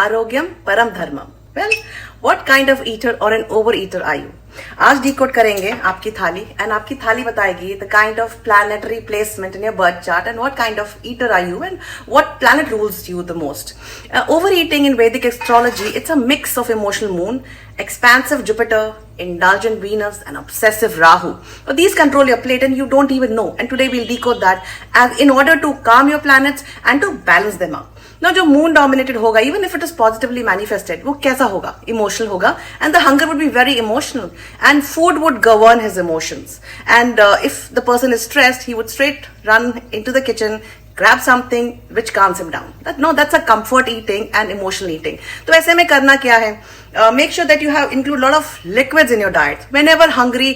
आरोग्यम परम धर्मम. Well, what kind of eater or an overeater are you? आज decode करेंगे आपकी थाली एंड आपकी थाली बताएगी the kind of planetary placement in your birth chart and what kind of eater are you and what planet rules you the most. Over eating in Vedic astrology it's a mix of emotional moon, expansive Jupiter, indulgent Venus, and obsessive Rahu. So these control your plate and you don't even know. And today we'll decode that as in order to calm your planets and to balance them out. Now जो moon dominated होगा, even if it is positively manifested, वो कैसा होगा? Emotional होगा, and the hunger would be very emotional, and food would govern his emotions. And if the person is stressed, he would straight run into the kitchen, grab something which calms him down. That's a comfort eating and emotional eating. तो ऐसे में करना क्या है? Make sure that you have include lot of liquids in your diet. Whenever hungry,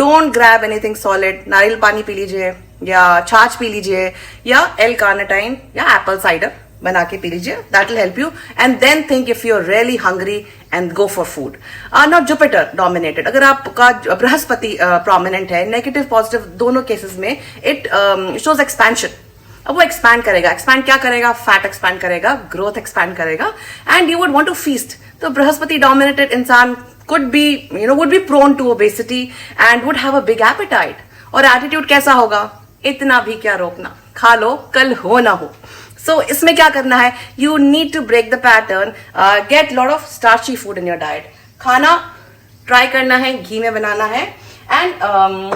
don't grab anything solid. नारियल पानी P लीजिए या छाछ पी लीजिए या L-carnitine या apple cider बना के पी लीजिए. That will help you. And then think if you're really hungry and go for food. Now Jupiter dominated. अगर आपका बृहस्पति prominent है, negative positive दोनों cases में it shows expansion. अब वो एक्सपैंड करेगा. एक्सपैंड क्या करेगा? फैट एक्सपैंड करेगा, ग्रोथ एक्सपैंड करेगा, and you would want to feast. तो बृहस्पति डोमिनेटेड इंसान would be prone to obesity and would have a big appetite. और एटीट्यूड कैसा होगा? इतना भी क्या रोकना, खा लो, कल हो ना हो. So इसमें क्या करना है? You need to break the pattern. Get lot of starchy food in your diet. खाना ट्राई करना है, घी में बनाना है, and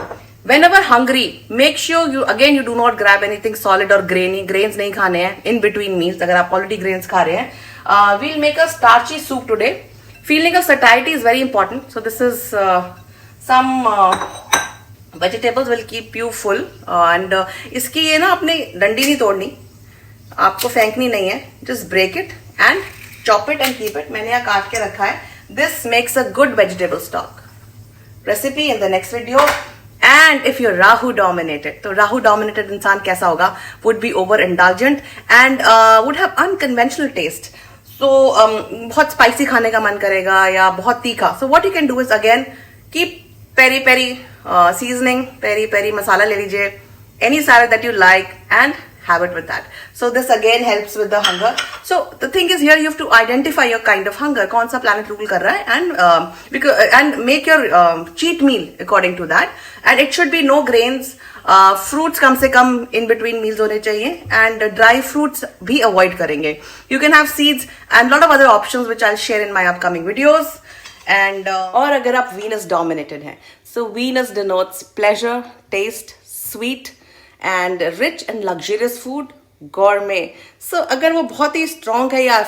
whenever hungry, make sure you do not grab anything solid or grainy. Grains नहीं खाने हैं in between meals. अगर आप already grains खा रहे हैं, we'll make a starchy soup today. Feeling of satiety is very important. So this is some vegetables will keep you full. And इसकी ये ना अपने डंडी नहीं तोड़नी, आपको फेंकनी नहीं है. Just break it and chop it and keep it. मैंने यहाँ काट के रखा है. This makes a good vegetable stock. Recipe in the next video. And if you're Rahu dominated, तो Rahu dominated इंसान कैसा होगा? Would be over indulgent and would have unconventional taste. So बहुत spicy खाने का मन करेगा या बहुत तीखा. So what you can do is again keep peri peri seasoning, peri peri masala ले लीजिए, any salad that you like and have it with that. So this again helps with the hunger. So the thing is here you have to identify your kind of hunger. कौन सा planet rule कर रहा है and make your cheat meal according to that. And it should be no grains. Fruits कम से कम in between meals होने चाहिए and dry fruits भी avoid करेंगे. You can have seeds and lot of other options which I'll share in my upcoming videos. And और अगर आप Venus dominated हैं, so Venus denotes pleasure, taste, sweet and rich and luxurious food, gourmet. So अगर वो बहुत ही strong है या